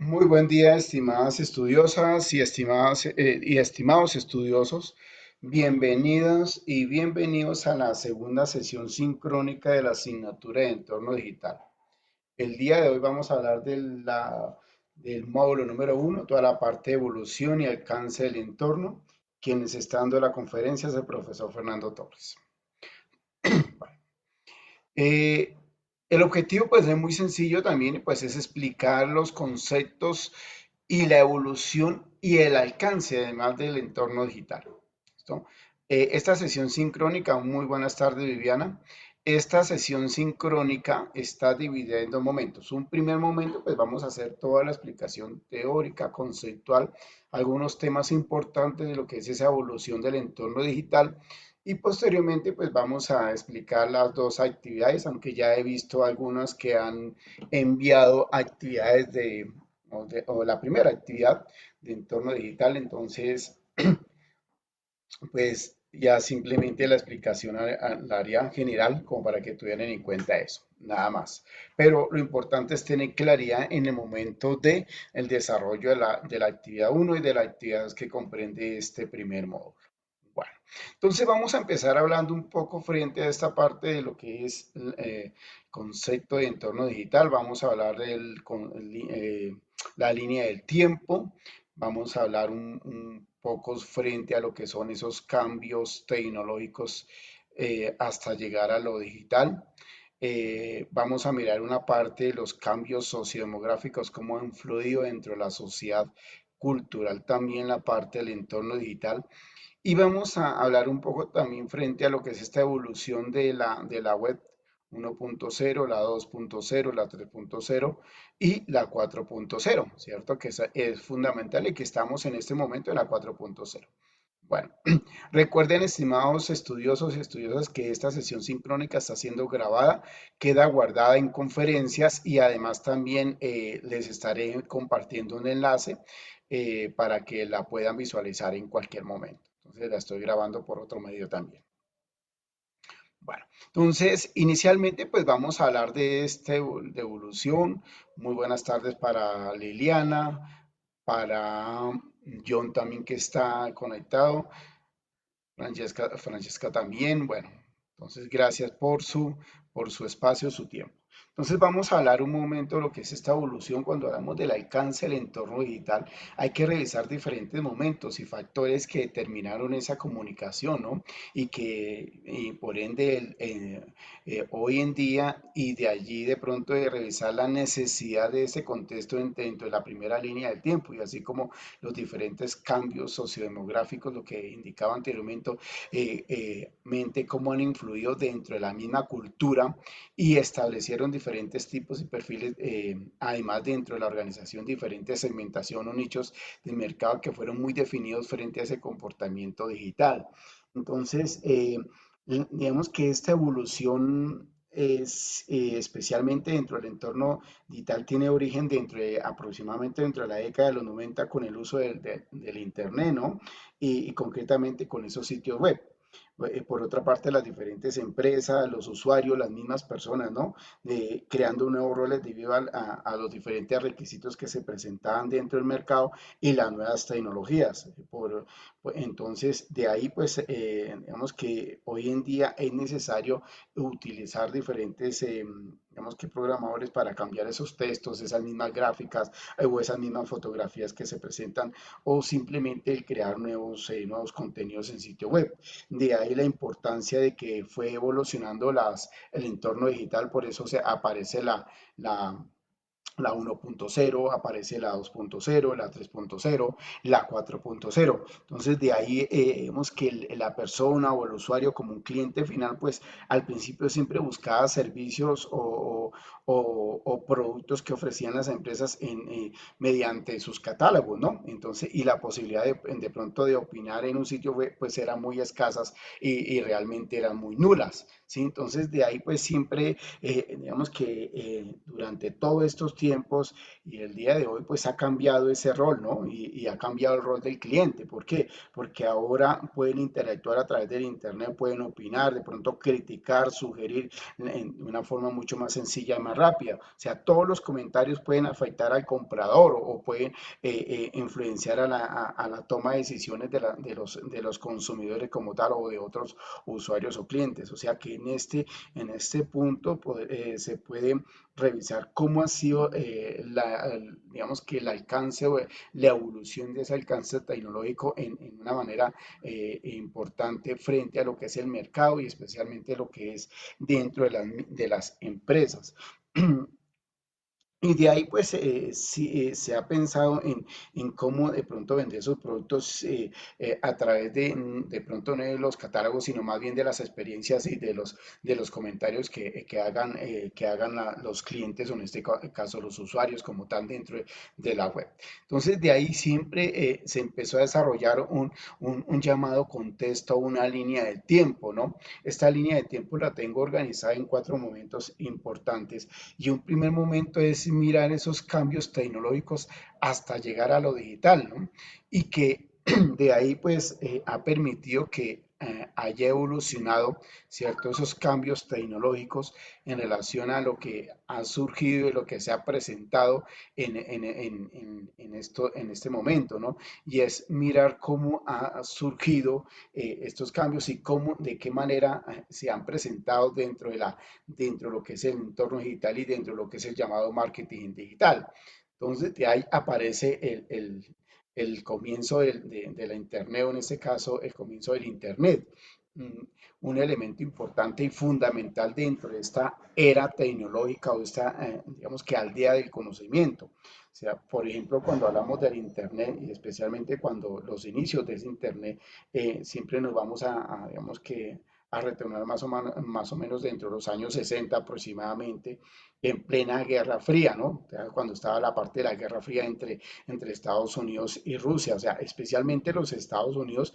Muy buen día, estimadas estudiosas y estimados estudiosos. Bienvenidas y bienvenidos a la segunda sesión sincrónica de la asignatura de entorno digital. El día de hoy vamos a hablar del módulo número uno, toda la parte de evolución y alcance del entorno. Quienes está dando la conferencia es el profesor Fernando Torres. Eh, el objetivo pues es muy sencillo también, pues es explicar los conceptos y la evolución y el alcance además del entorno digital. ¿Listo? Esta sesión sincrónica, muy buenas tardes Viviana. Esta sesión sincrónica está dividida en dos momentos. Un primer momento, pues vamos a hacer toda la explicación teórica, conceptual, algunos temas importantes de lo que es esa evolución del entorno digital y posteriormente pues vamos a explicar las dos actividades, aunque ya he visto algunas que han enviado actividades o la primera actividad de entorno digital, entonces pues ya simplemente la explicación la haría general como para que tuvieran en cuenta eso, nada más. Pero lo importante es tener claridad en el momento de el desarrollo de la actividad uno y de la actividad que comprende este primer módulo. Bueno, entonces vamos a empezar hablando un poco frente a esta parte de lo que es concepto de entorno digital. Vamos a hablar la línea del tiempo. Vamos a hablar un poco frente a lo que son esos cambios tecnológicos hasta llegar a lo digital. Vamos a mirar una parte de los cambios sociodemográficos, cómo han influido dentro de la sociedad cultural, también la parte del entorno digital. Y vamos a hablar un poco también frente a lo que es esta evolución de la web 1.0, la 2.0, la 3.0 y la 4.0, ¿cierto? Que es fundamental y que estamos en este momento en la 4.0. Bueno, recuerden, estimados estudiosos y estudiosas, que esta sesión sincrónica está siendo grabada, queda guardada en conferencias y además también les estaré compartiendo un enlace para que la puedan visualizar en cualquier momento. Entonces la estoy grabando por otro medio también. Bueno, entonces inicialmente pues vamos a hablar de evolución. Muy buenas tardes para Liliana, para John también que está conectado. Francesca también, bueno, entonces gracias por su espacio, su tiempo. Entonces vamos a hablar un momento de lo que es esta evolución cuando hablamos del alcance del entorno digital. Hay que revisar diferentes momentos y factores que determinaron esa comunicación, ¿no? Y por ende hoy en día y de allí de pronto de revisar la necesidad de ese contexto dentro de la primera línea del tiempo y así como los diferentes cambios sociodemográficos, lo que indicaba anteriormente, cómo han influido dentro de la misma cultura y establecieron diferentes tipos y perfiles, además dentro de la organización, diferentes segmentación o nichos de mercado que fueron muy definidos frente a ese comportamiento digital. Entonces, digamos que esta evolución es especialmente dentro del entorno digital tiene origen aproximadamente dentro de la década de los 90 con el uso del Internet, ¿no? Y concretamente con esos sitios web. Por otra parte, las diferentes empresas, los usuarios, las mismas personas, ¿no? Creando nuevos roles debido a los diferentes requisitos que se presentaban dentro del mercado y las nuevas tecnologías. Entonces, de ahí, pues, digamos que hoy en día es necesario utilizar diferentes, digamos que programadores para cambiar esos textos, esas mismas gráficas o esas mismas fotografías que se presentan o simplemente el crear nuevos contenidos en sitio web. De ahí la importancia de que fue evolucionando el entorno digital, por eso aparece la la 1.0, aparece la 2.0, la 3.0, la 4.0. Entonces, de ahí vemos que la persona o el usuario como un cliente final, pues al principio siempre buscaba servicios o productos que ofrecían las empresas mediante sus catálogos, ¿no? Entonces, y la posibilidad de pronto de opinar en un sitio web, pues eran muy escasas y realmente eran muy nulas, ¿sí? Entonces, de ahí pues siempre, digamos que durante todos estos tiempos y el día de hoy pues ha cambiado ese rol, ¿no? Y ha cambiado el rol del cliente. ¿Por qué? Porque ahora pueden interactuar a través del Internet, pueden opinar, de pronto criticar, sugerir en una forma mucho más sencilla y más rápida. O sea, todos los comentarios pueden afectar al comprador o pueden influenciar a la toma de decisiones de los consumidores como tal o de otros usuarios o clientes. O sea que en este punto se puede revisar cómo ha sido digamos que el alcance o la evolución de ese alcance tecnológico en una manera importante frente a lo que es el mercado y especialmente lo que es dentro de las empresas. Y de ahí, pues, sí, se ha pensado en cómo de pronto vender sus productos a través de pronto no de los catálogos, sino más bien de las experiencias y de los comentarios que hagan los clientes, o en este caso los usuarios como tal dentro de la web. Entonces, de ahí siempre se empezó a desarrollar un llamado contexto, una línea de tiempo, ¿no? Esta línea de tiempo la tengo organizada en cuatro momentos importantes y un primer momento es mirar esos cambios tecnológicos hasta llegar a lo digital, ¿no? Y que de ahí pues ha permitido que haya evolucionado, ¿cierto? Esos cambios tecnológicos en relación a lo que ha surgido y lo que se ha presentado en este momento, ¿no? Y es mirar cómo ha surgido estos cambios y cómo, de qué manera se han presentado dentro de lo que es el entorno digital y dentro de lo que es el llamado marketing digital. Entonces, de ahí aparece el comienzo de la Internet, o en este caso, el comienzo del Internet. Mm, un elemento importante y fundamental dentro de esta era tecnológica o esta, digamos que aldea del conocimiento. O sea, por ejemplo, cuando hablamos del Internet y especialmente cuando los inicios de ese Internet, siempre nos vamos digamos que, a retornar más o menos dentro de los años 60 aproximadamente, en plena Guerra Fría, ¿no? O sea, cuando estaba la parte de la Guerra Fría entre Estados Unidos y Rusia, o sea, especialmente los Estados Unidos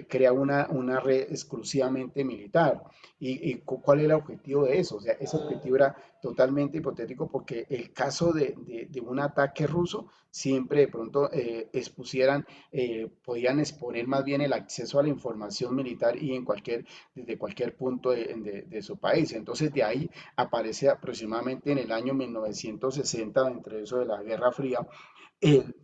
crea una red exclusivamente militar. ¿Y cuál era el objetivo de eso? O sea, ese objetivo era totalmente hipotético porque el caso de un ataque ruso siempre de pronto podían exponer más bien el acceso a la información militar y desde cualquier punto de su país. Entonces de ahí aparece aproximadamente en el año 1960, entre eso de la Guerra Fría, el,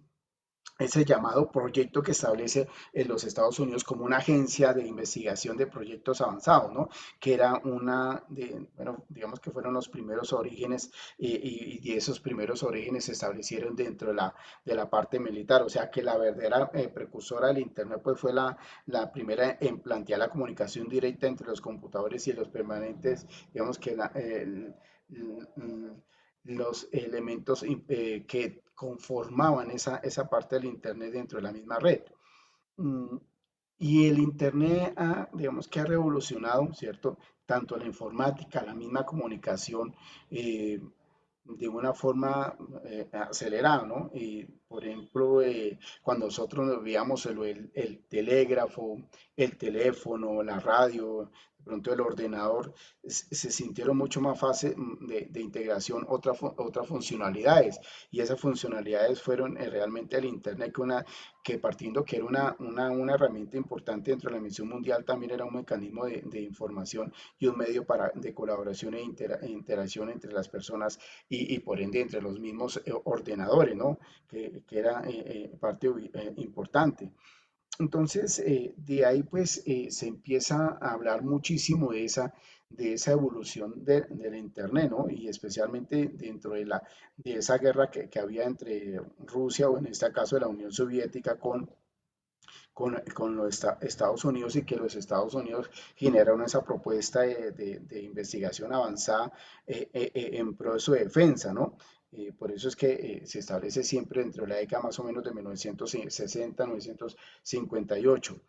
ese llamado proyecto que establece en los Estados Unidos como una agencia de investigación de proyectos avanzados, ¿no? Que era bueno, digamos que fueron los primeros orígenes y esos primeros orígenes se establecieron dentro de la parte militar, o sea que la verdadera precursora del Internet pues fue la primera en plantear la comunicación directa entre los computadores y los permanentes, digamos que los elementos que conformaban esa parte del Internet dentro de la misma red. Mm, Y el Internet digamos que ha revolucionado, ¿cierto? Tanto la informática, la misma comunicación, de una forma acelerada, ¿no? Y, por ejemplo, cuando nosotros veíamos el telégrafo, el teléfono, la radio, de pronto el ordenador, se sintieron mucho más fácil de integración otras funcionalidades. Y esas funcionalidades fueron realmente el Internet, que partiendo que era una herramienta importante dentro de la misión mundial, también era un mecanismo de información y un medio de colaboración interacción entre las personas y por ende entre los mismos ordenadores, ¿no? Que era parte importante. Entonces, de ahí pues se empieza a hablar muchísimo de esa evolución de la Internet, ¿no? Y especialmente dentro de esa guerra que había entre Rusia, o en este caso de la Unión Soviética, con los Estados Unidos, y que los Estados Unidos generaron esa propuesta de investigación avanzada en pro de su defensa, ¿no? Por eso es que se establece siempre dentro de la década más o menos de 1960, 1958.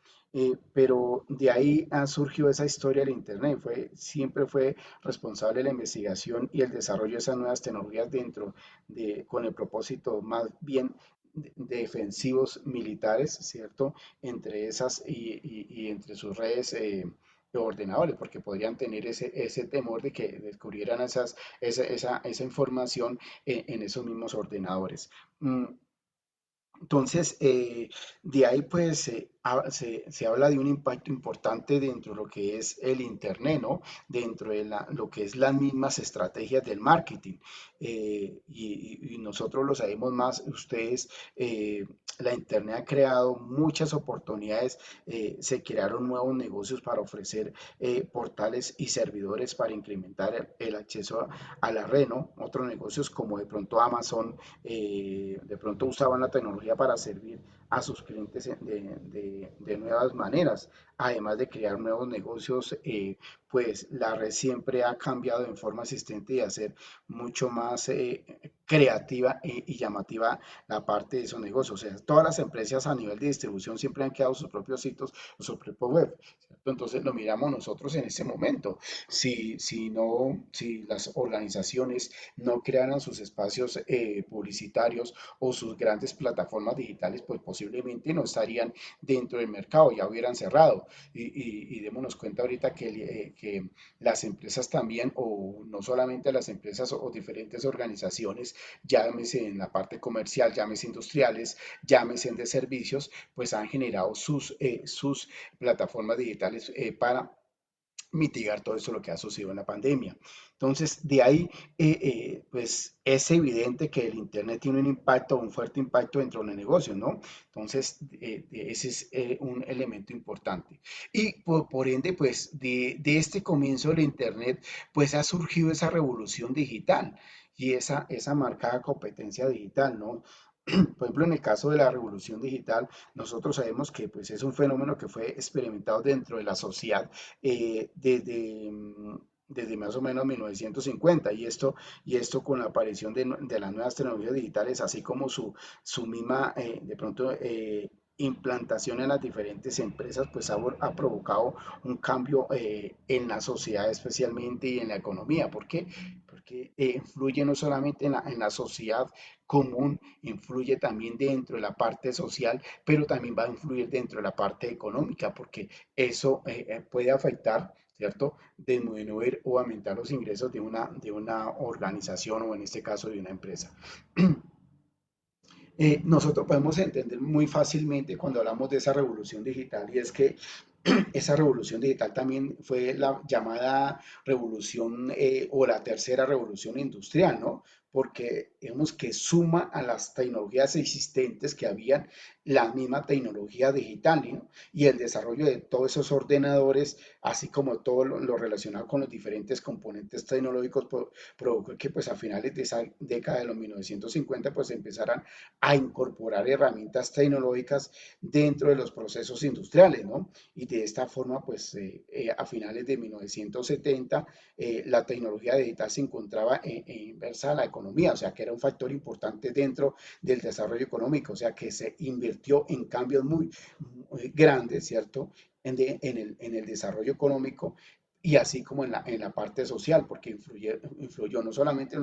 Pero de ahí ha surgido esa historia del Internet. Siempre fue responsable de la investigación y el desarrollo de esas nuevas tecnologías con el propósito más bien defensivos militares, ¿cierto? Entre esas y entre sus redes ordenadores, porque podrían tener ese temor de que descubrieran esa información en esos mismos ordenadores. Mm, entonces, de ahí pues se habla de un impacto importante dentro de lo que es el Internet, ¿no? Dentro de lo que es las mismas estrategias del marketing. Y nosotros lo sabemos más, ustedes, la Internet ha creado muchas oportunidades, se crearon nuevos negocios para ofrecer portales y servidores para incrementar el acceso a la red, ¿no? Otros negocios como de pronto Amazon de pronto usaban la tecnología para servir a sus clientes de nuevas maneras, además de crear nuevos negocios, pues la red siempre ha cambiado en forma asistente y hacer mucho más creativa y llamativa la parte de esos negocios. O sea, todas las empresas a nivel de distribución siempre han creado sus propios sitios o su propio web, ¿cierto? Entonces lo miramos nosotros en ese momento. Si las organizaciones no crearan sus espacios publicitarios o sus grandes plataformas digitales, pues posiblemente no estarían dentro del mercado, ya hubieran cerrado. Y démonos cuenta ahorita que las empresas también, o no solamente las empresas o diferentes organizaciones, llámese en la parte comercial, llámese industriales, llámese de servicios, pues han generado sus plataformas digitales para mitigar todo eso lo que ha sucedido en la pandemia. Entonces, de ahí, pues es evidente que el Internet tiene un impacto, un fuerte impacto dentro del negocio, ¿no? Entonces, ese es un elemento importante. Y por ende, pues de este comienzo del Internet, pues ha surgido esa revolución digital y esa marcada competencia digital, ¿no? Por ejemplo, en el caso de la revolución digital, nosotros sabemos que pues, es un fenómeno que fue experimentado dentro de la sociedad desde más o menos 1950 y esto con la aparición de las nuevas tecnologías digitales, así como su misma, de pronto, implantación en las diferentes empresas, pues ha provocado un cambio en la sociedad especialmente y en la economía. ¿Por qué? Porque influye no solamente en la sociedad común, influye también dentro de la parte social, pero también va a influir dentro de la parte económica, porque eso puede afectar, ¿cierto? Disminuir o aumentar los ingresos de una organización o en este caso de una empresa. Nosotros podemos entender muy fácilmente cuando hablamos de esa revolución digital y es que esa revolución digital también fue la llamada revolución o la tercera revolución industrial, ¿no? Porque vemos que suma a las tecnologías existentes que habían la misma tecnología digital, ¿no? Y el desarrollo de todos esos ordenadores, así como todo lo relacionado con los diferentes componentes tecnológicos, provocó que pues a finales de esa década de los 1950 pues empezaran a incorporar herramientas tecnológicas dentro de los procesos industriales, ¿no? Y de esta forma, pues a finales de 1970, la tecnología digital se encontraba inversa a la economía, o sea que era un factor importante dentro del desarrollo económico, o sea que se invirtió en cambios muy grandes, ¿cierto? En el desarrollo económico y así como en la parte social, porque influyó no solamente en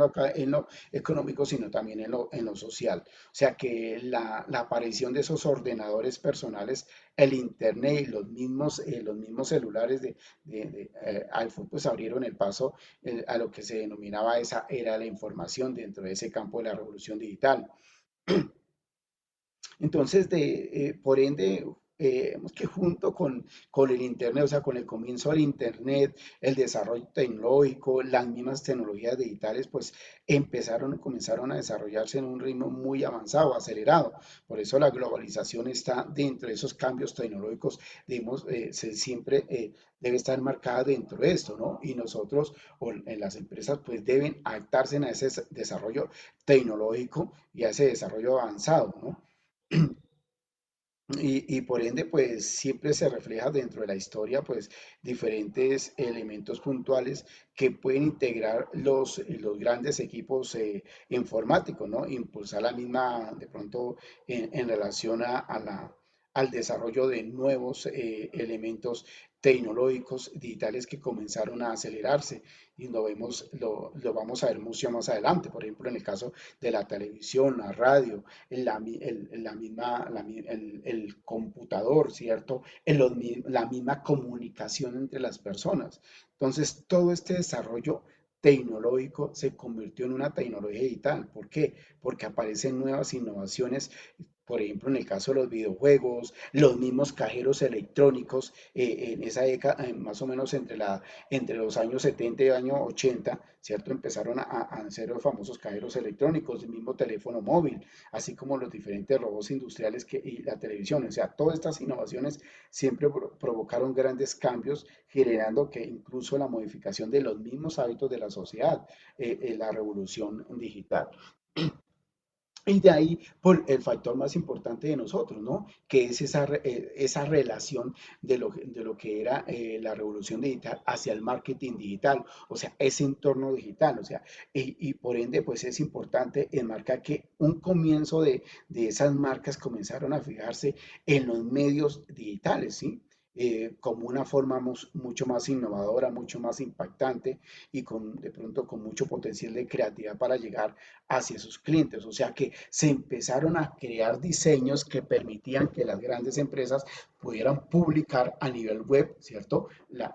lo económico, sino también en lo social. O sea que la aparición de esos ordenadores personales, el internet y los mismos celulares de iPhone, pues abrieron el paso a lo que se denominaba esa era la información dentro de ese campo de la revolución digital. Entonces, por ende, vemos que junto con el Internet, o sea, con el comienzo del Internet, el desarrollo tecnológico, las mismas tecnologías digitales, pues comenzaron a desarrollarse en un ritmo muy avanzado, acelerado. Por eso la globalización está dentro de esos cambios tecnológicos, digamos, siempre debe estar marcada dentro de esto, ¿no? Y nosotros, o en las empresas, pues deben adaptarse a ese desarrollo tecnológico y a ese desarrollo avanzado, ¿no? Y por ende, pues siempre se refleja dentro de la historia, pues diferentes elementos puntuales que pueden integrar los grandes equipos informáticos, ¿no? Impulsar la misma, de pronto, en relación al desarrollo de nuevos elementos tecnológicos digitales que comenzaron a acelerarse y lo vamos a ver mucho más adelante. Por ejemplo, en el caso de la televisión, la radio, la misma, el computador, ¿cierto? La misma comunicación entre las personas. Entonces, todo este desarrollo tecnológico se convirtió en una tecnología digital. ¿Por qué? Porque aparecen nuevas innovaciones, por ejemplo, en el caso de los videojuegos, los mismos cajeros electrónicos, en esa década, más o menos entre los años 70 y años 80, ¿cierto? Empezaron a hacer los famosos cajeros electrónicos, el mismo teléfono móvil, así como los diferentes robots industriales y la televisión. O sea, todas estas innovaciones siempre provocaron grandes cambios, generando que incluso la modificación de los mismos hábitos de la sociedad, la revolución digital. Y de ahí por el factor más importante de nosotros, ¿no? Que es esa relación de lo que era la revolución digital hacia el marketing digital, o sea, ese entorno digital, o sea, y por ende, pues es importante enmarcar que un comienzo de esas marcas comenzaron a fijarse en los medios digitales, ¿sí? Como una forma mucho más innovadora, mucho más impactante y de pronto con mucho potencial de creatividad para llegar hacia sus clientes. O sea que se empezaron a crear diseños que permitían que las grandes empresas pudieran publicar a nivel web, ¿cierto?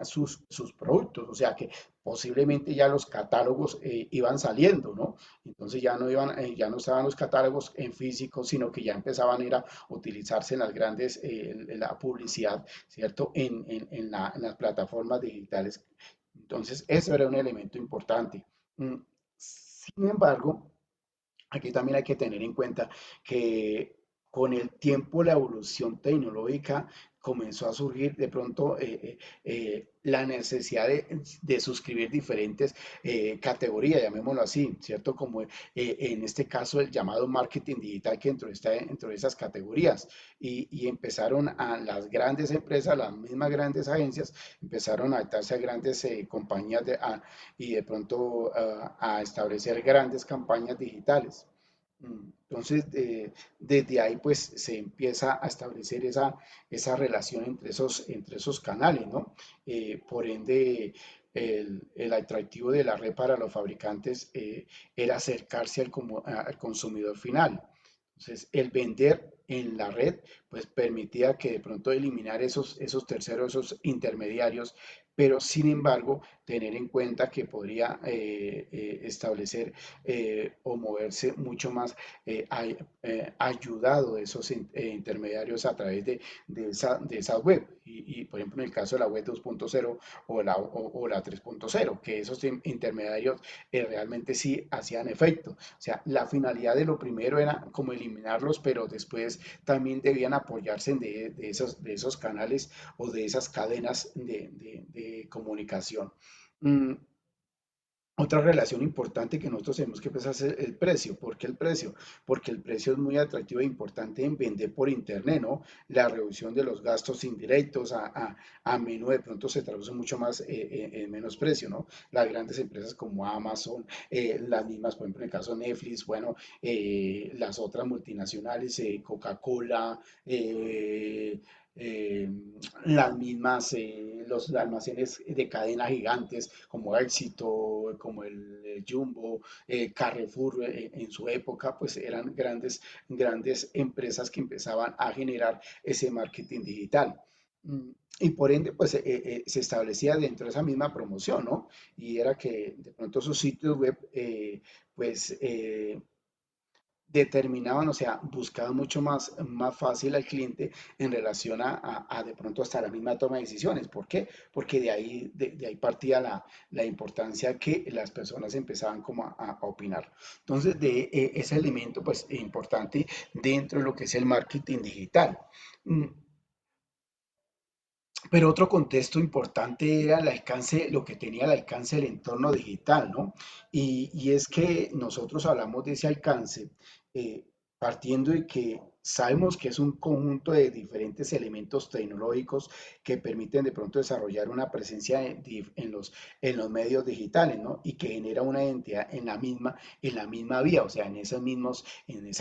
Sus productos. O sea que posiblemente ya los catálogos iban saliendo, ¿no? Entonces ya no estaban los catálogos en físico, sino que ya empezaban a ir a utilizarse en las grandes, la publicidad, ¿cierto? En las plataformas digitales. Entonces, eso era un elemento importante. Sin embargo, aquí también hay que tener en cuenta que con el tiempo la evolución tecnológica comenzó a surgir de pronto la necesidad de suscribir diferentes categorías, llamémoslo así, ¿cierto? Como en este caso el llamado marketing digital que está dentro de esas categorías y empezaron a las grandes empresas, las mismas grandes agencias, empezaron a adaptarse a grandes compañías y de pronto a establecer grandes campañas digitales. Entonces, desde ahí pues se empieza a establecer esa relación entre esos canales, ¿no? Por ende, el atractivo de la red para los fabricantes era acercarse al consumidor final. Entonces, el vender en la red, pues permitía que de pronto eliminar esos terceros, esos intermediarios, pero sin embargo, tener en cuenta que podría establecer o moverse mucho más ayudado de esos intermediarios a través de esa web. Por ejemplo, en el caso de la web 2.0 o la 3.0, que esos intermediarios realmente sí hacían efecto. O sea, la finalidad de lo primero era como eliminarlos, pero después también debían apoyarse de esos canales o de esas cadenas de comunicación. Mm, Otra relación importante que nosotros tenemos que pensar es el precio. ¿Por qué el precio? Porque el precio es muy atractivo e importante en vender por internet, ¿no? La reducción de los gastos indirectos a menudo de pronto se traduce mucho más en menos precio, ¿no? Las grandes empresas como Amazon, las mismas, por ejemplo, en el caso de Netflix, bueno, las otras multinacionales, Coca-Cola, eh, las mismas, los almacenes de cadena gigantes como Éxito, como el Jumbo, Carrefour en su época, pues eran grandes empresas que empezaban a generar ese marketing digital. Y por ende, pues se establecía dentro de esa misma promoción, ¿no? Y era que de pronto sus sitios web, pues determinaban, o sea, buscaban mucho más fácil al cliente en relación a de pronto hasta la misma toma de decisiones. ¿Por qué? Porque de ahí partía la importancia que las personas empezaban como a opinar. Entonces, de ese elemento, pues, importante dentro de lo que es el marketing digital. Mm, Pero otro contexto importante era el alcance, lo que tenía el alcance del entorno digital, ¿no? Y es que nosotros hablamos de ese alcance eh, partiendo de que sabemos que es un conjunto de diferentes elementos tecnológicos que permiten de pronto desarrollar una presencia en los medios digitales, ¿no? Y que genera una identidad en la misma vía, o sea, en esa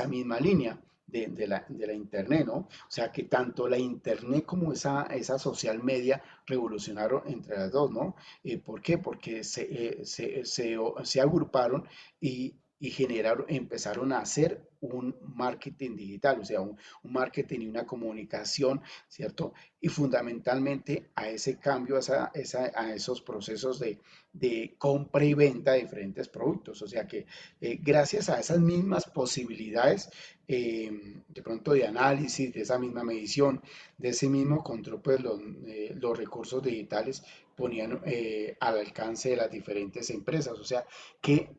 misma línea. de la Internet, ¿no? O sea que tanto la Internet como esa social media revolucionaron entre las dos, ¿no? ¿Por qué? Porque se agruparon y generaron, empezaron a hacer un marketing digital, o sea, un marketing y una comunicación, ¿cierto? Y fundamentalmente a ese cambio, a esos procesos de compra y venta de diferentes productos. O sea que gracias a esas mismas posibilidades, de pronto de análisis, de esa misma medición, de ese mismo control, pues los recursos digitales ponían al alcance de las diferentes empresas. O sea que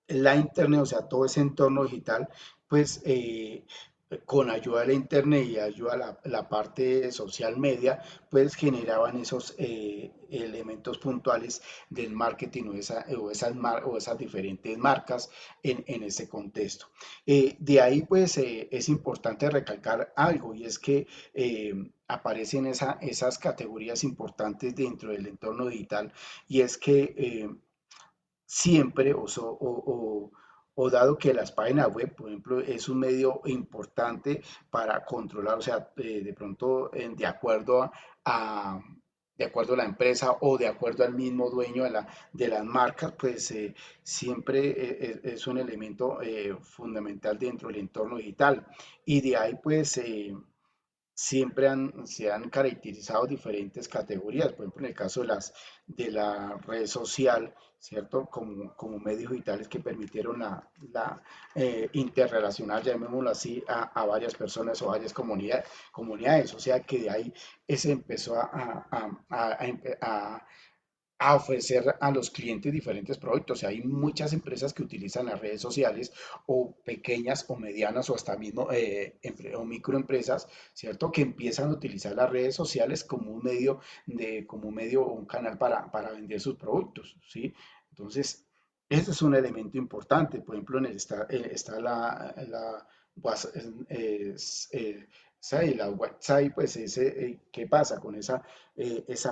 la internet, o sea, todo ese entorno digital, pues con ayuda de la internet y ayuda a la parte social media, pues generaban esos elementos puntuales del marketing o esas diferentes marcas en ese contexto. De ahí, pues, es importante recalcar algo y es que aparecen esas categorías importantes dentro del entorno digital y es que siempre o dado que las páginas web, por ejemplo, es un medio importante para controlar, o sea, de pronto a, de acuerdo a la empresa o de acuerdo al mismo dueño de las marcas, pues siempre es un elemento fundamental dentro del entorno digital. Y de ahí, pues, se han caracterizado diferentes categorías, por ejemplo, en el caso de la red social, ¿cierto? Como medios digitales que permitieron interrelacionar, llamémoslo así, a varias personas o varias comunidades. O sea que de ahí se empezó a ofrecer a los clientes diferentes productos. O sea, hay muchas empresas que utilizan las redes sociales o pequeñas o medianas o hasta mismo o microempresas, ¿cierto? Que empiezan a utilizar las redes sociales como un medio o un canal para vender sus productos, ¿sí? Entonces, ese es un elemento importante. Por ejemplo, está la was- ¿sabe? La website, pues ¿qué pasa con esa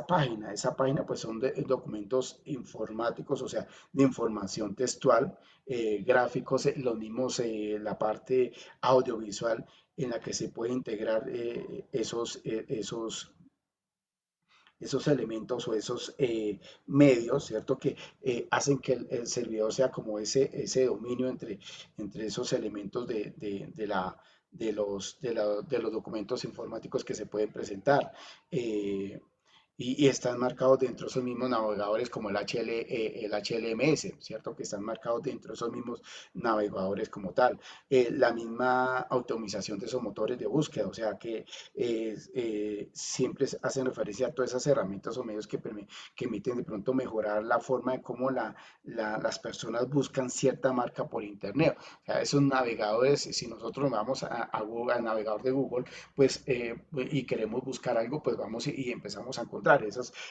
página? Esa página pues son documentos informáticos, o sea, de información textual, gráficos, los mismos, la parte audiovisual en la que se puede integrar esos elementos o esos medios, ¿cierto? Que hacen que el servidor sea como ese dominio entre esos elementos de los documentos informáticos que se pueden presentar. Eh, y están marcados dentro de esos mismos navegadores como el HLMS, ¿cierto? Que están marcados dentro de esos mismos navegadores como tal. La misma automatización de esos motores de búsqueda, o sea que siempre hacen referencia a todas esas herramientas o medios que emiten de pronto mejorar la forma de cómo las personas buscan cierta marca por internet. O sea, esos navegadores, si nosotros vamos Google, al navegador de Google, pues y queremos buscar algo, pues vamos y empezamos a encontrar.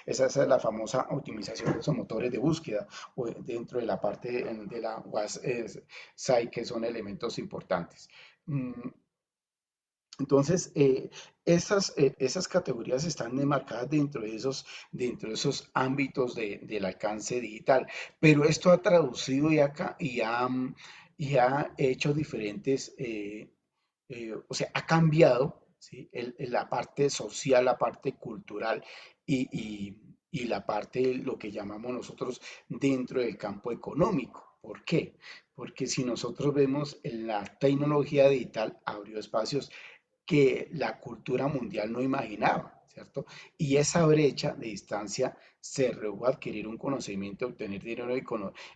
Esa es la famosa optimización de esos motores de búsqueda o dentro de la parte de la WAS SAI, que son elementos importantes. Mm, entonces, esas categorías están enmarcadas dentro de esos ámbitos del alcance digital, pero esto ha traducido y ha hecho diferentes, o sea, ha cambiado, ¿sí? La parte social, la parte cultural y, y- y la parte, lo que llamamos nosotros dentro del campo económico. ¿Por qué? Porque si nosotros vemos la tecnología digital abrió espacios que la cultura mundial no imaginaba, ¿cierto? Y esa brecha de distancia se redujo a adquirir un conocimiento, obtener dinero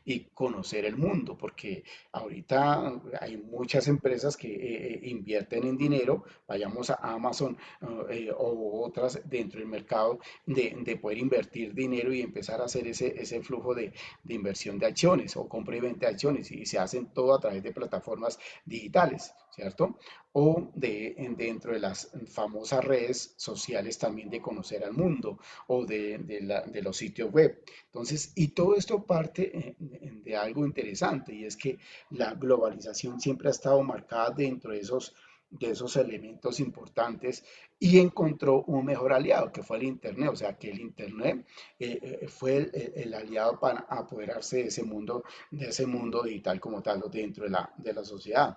y conocer el mundo, porque ahorita hay muchas empresas que invierten en dinero, vayamos a Amazon o otras dentro del mercado, de poder invertir dinero y empezar a hacer ese flujo de inversión de acciones o compra y venta de acciones, y se hacen todo a través de plataformas digitales, ¿cierto? O dentro de las famosas redes sociales también de conocer al mundo o de los sitios web. Entonces, y todo esto parte de algo interesante y es que la globalización siempre ha estado marcada dentro de de esos elementos importantes y encontró un mejor aliado, que fue el Internet. O sea, que el Internet fue el aliado para apoderarse de ese mundo digital como tal, o dentro de la sociedad.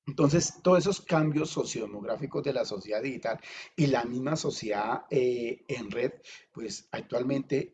Entonces, todos esos cambios sociodemográficos de la sociedad digital y la misma sociedad en red, pues actualmente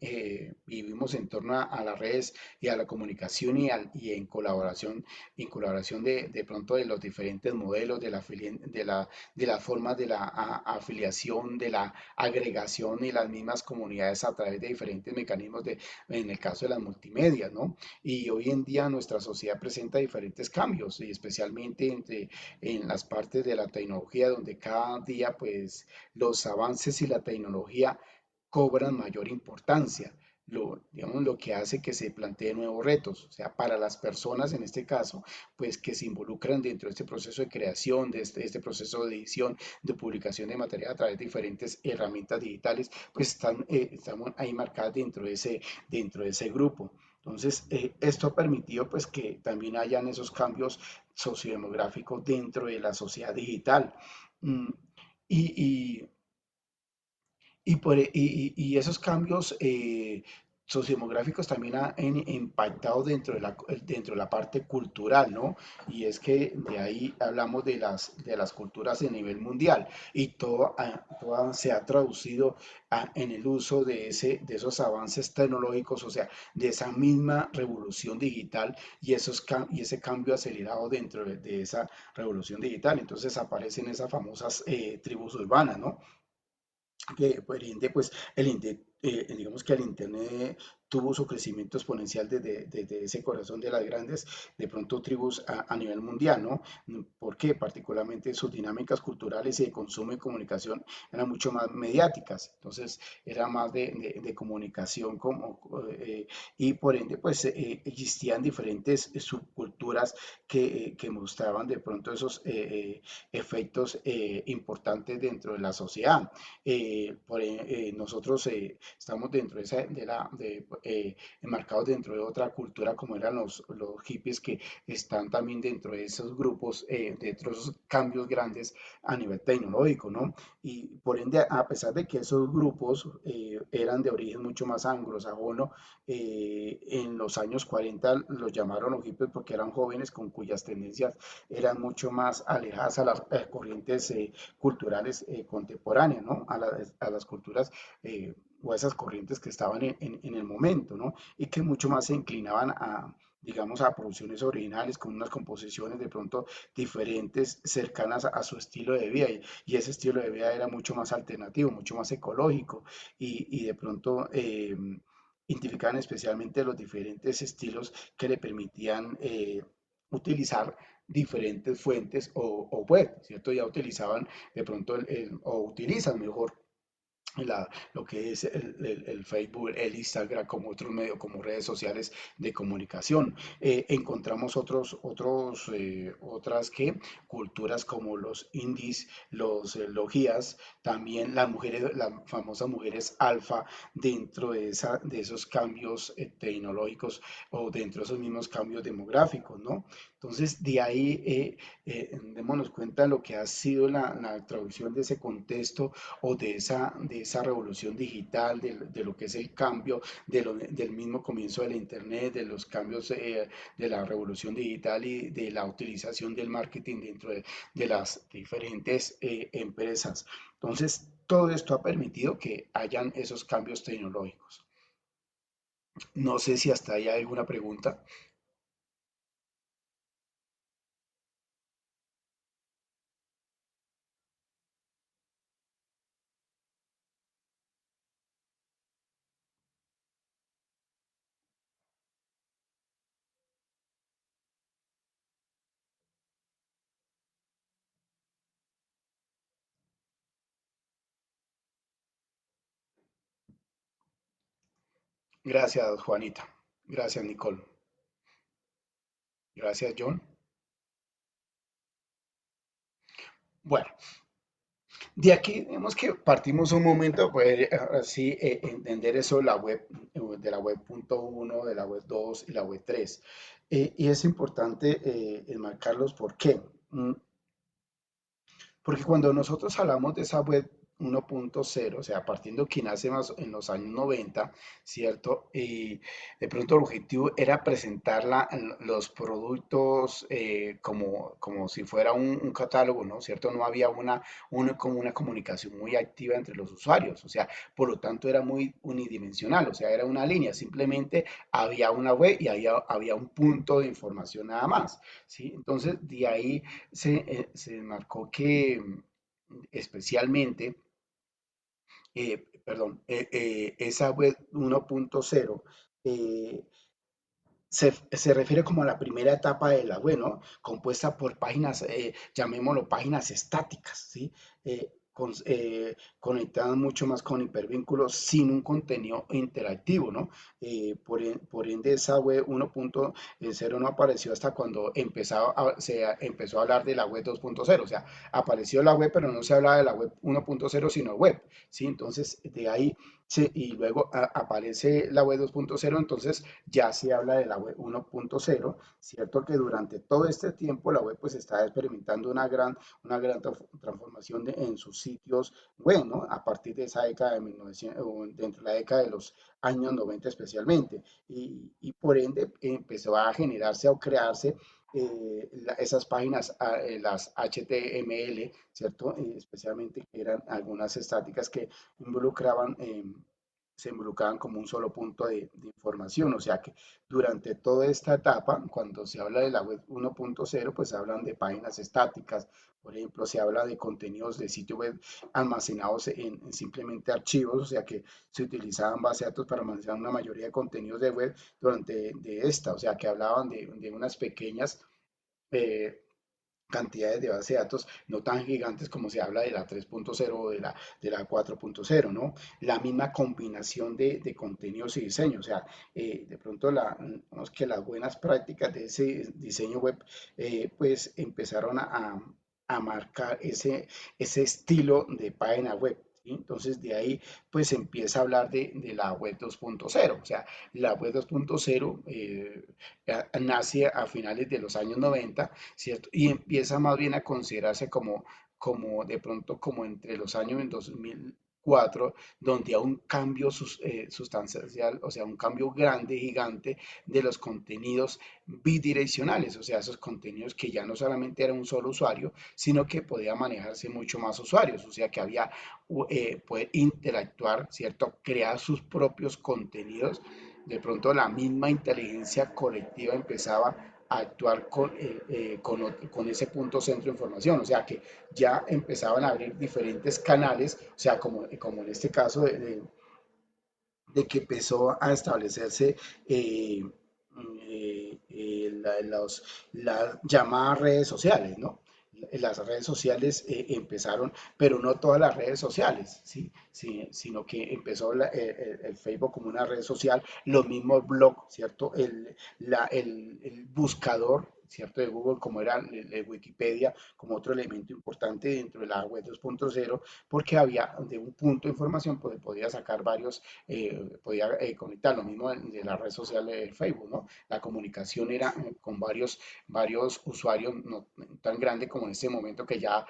vivimos en torno a las redes y a la comunicación y en colaboración de pronto de los diferentes modelos, de las formas de la afiliación, de la agregación y las mismas comunidades a través de diferentes mecanismos en el caso de las multimedias, ¿no? Y hoy en día nuestra sociedad presenta diferentes cambios, y especialmente en las partes de la tecnología, donde cada día pues los avances y la tecnología cobran mayor importancia. Digamos, lo que hace que se planteen nuevos retos, o sea, para las personas en este caso, pues que se involucran dentro de este proceso de creación, este proceso de edición, de publicación de material a través de diferentes herramientas digitales, pues estamos ahí marcadas dentro de ese grupo. Entonces, esto ha permitido pues que también hayan esos cambios sociodemográficos dentro de la sociedad digital. Mm, y, y, y esos cambios sociodemográficos también han impactado dentro de la parte cultural, ¿no? Y es que de ahí hablamos de las culturas a nivel mundial y todo se ha traducido en el uso de esos avances tecnológicos, o sea, de esa misma revolución digital y ese cambio acelerado dentro de esa revolución digital. Entonces aparecen esas famosas tribus urbanas, ¿no? Que por ende, pues digamos que el Internet tuvo su crecimiento exponencial desde ese corazón de las grandes, de pronto tribus a nivel mundial, ¿no? ¿Por qué? Particularmente sus dinámicas culturales y de consumo y comunicación eran mucho más mediáticas, entonces era más de comunicación y por ende, pues existían diferentes subculturas que mostraban de pronto esos efectos importantes dentro de la sociedad. Nosotros estamos dentro de esa, enmarcados dentro de otra cultura como eran los hippies que están también dentro de esos grupos, dentro de esos cambios grandes a nivel tecnológico, ¿no? Y por ende, a pesar de que esos grupos eran de origen mucho más anglosajón, en los años 40 los llamaron los hippies porque eran jóvenes con cuyas tendencias eran mucho más alejadas a las corrientes culturales contemporáneas, ¿no? A las culturas o a esas corrientes que estaban en el momento, ¿no? Y que mucho más se inclinaban a, digamos, a producciones originales con unas composiciones de pronto diferentes, cercanas a su estilo de vida. Y ese estilo de vida era mucho más alternativo, mucho más ecológico y de pronto identificaban especialmente los diferentes estilos que le permitían utilizar diferentes fuentes o web, ¿cierto? Ya utilizaban de pronto o utilizan mejor lo que es el Facebook, el Instagram, como otros medios, como redes sociales de comunicación. Encontramos otras culturas como los indies, los logias, también las mujeres, las famosas mujeres alfa dentro de esos cambios tecnológicos o dentro de esos mismos cambios demográficos, ¿no? Entonces, de ahí démonos cuenta de lo que ha sido la traducción de ese contexto o de esa revolución digital, de lo que es el cambio, del mismo comienzo de la Internet, de los cambios de la revolución digital y de la utilización del marketing dentro de las diferentes empresas. Entonces, todo esto ha permitido que hayan esos cambios tecnológicos. No sé si hasta ahí hay alguna pregunta. Gracias, Juanita. Gracias, Nicole. Gracias, John. Bueno, de aquí vemos que partimos un momento de poder así entender eso de la web punto uno, de la web 2 y la web 3. Y es importante enmarcarlos, ¿por qué? Porque cuando nosotros hablamos de esa web 1.0, o sea, partiendo que nace más en los años 90, ¿cierto? Y de pronto el objetivo era presentarla, los productos como si fuera un catálogo, ¿no? ¿Cierto? No había como una comunicación muy activa entre los usuarios, o sea, por lo tanto era muy unidimensional, o sea, era una línea, simplemente había una web y había un punto de información nada más, ¿sí? Entonces, de ahí se marcó que especialmente, esa web 1.0 eh, se refiere como a la primera etapa de la web, ¿no? Compuesta por páginas, llamémoslo páginas estáticas, ¿sí? Conectadas mucho más con hipervínculos sin un contenido interactivo, ¿no? Por ende, esa web 1.0 no apareció hasta cuando se empezó a hablar de la web 2.0, o sea, apareció la web, pero no se hablaba de la web 1.0, sino web, ¿sí? Entonces, de ahí, y luego aparece la web 2.0, entonces ya se habla de la web 1.0, cierto que durante todo este tiempo la web pues está experimentando una gran transformación en sus sitios web, ¿no? A partir de esa década de 1900, o dentro de la década de los años 90 especialmente, y por ende empezó a generarse o crearse esas páginas, las HTML, ¿cierto? Especialmente que eran algunas estáticas que involucraban se involucraban como un solo punto de información. O sea que durante toda esta etapa, cuando se habla de la web 1.0, pues hablan de páginas estáticas. Por ejemplo, se habla de contenidos de sitio web almacenados en simplemente archivos, o sea que se utilizaban bases de datos para almacenar una mayoría de contenidos de web durante de esta, o sea que hablaban de unas pequeñas eh, cantidades de base de datos no tan gigantes como se habla de la 3.0 o de la 4.0, ¿no? La misma combinación de contenidos y diseño, o sea, de pronto digamos que las buenas prácticas de ese diseño web pues empezaron a marcar ese estilo de página web. ¿Sí? Entonces de ahí pues se empieza a hablar de la web 2.0, o sea, la web 2.0 nace a finales de los años 90, ¿cierto? Y empieza más bien a considerarse como de pronto como entre los años en 2004, donde hay un cambio sustancial, o sea, un cambio grande, gigante de los contenidos bidireccionales, o sea, esos contenidos que ya no solamente era un solo usuario, sino que podía manejarse mucho más usuarios, o sea, que había, poder interactuar, ¿cierto? Crear sus propios contenidos. De pronto la misma inteligencia colectiva empezaba a actuar con ese punto centro de información, o sea que ya empezaban a abrir diferentes canales, o sea, como en este caso de que empezó a establecerse eh, las llamadas redes sociales, ¿no? Las redes sociales empezaron, pero no todas las redes sociales, ¿sí? Sí, sino que empezó el Facebook como una red social, los mismos blogs, ¿cierto? El buscador, ¿cierto? De Google, como era el Wikipedia, como otro elemento importante dentro de la web 2.0, porque había de un punto de información, pues podía sacar podía conectar lo mismo de la red social de Facebook, ¿no? La comunicación era con varios usuarios, no tan grande como en este momento que ya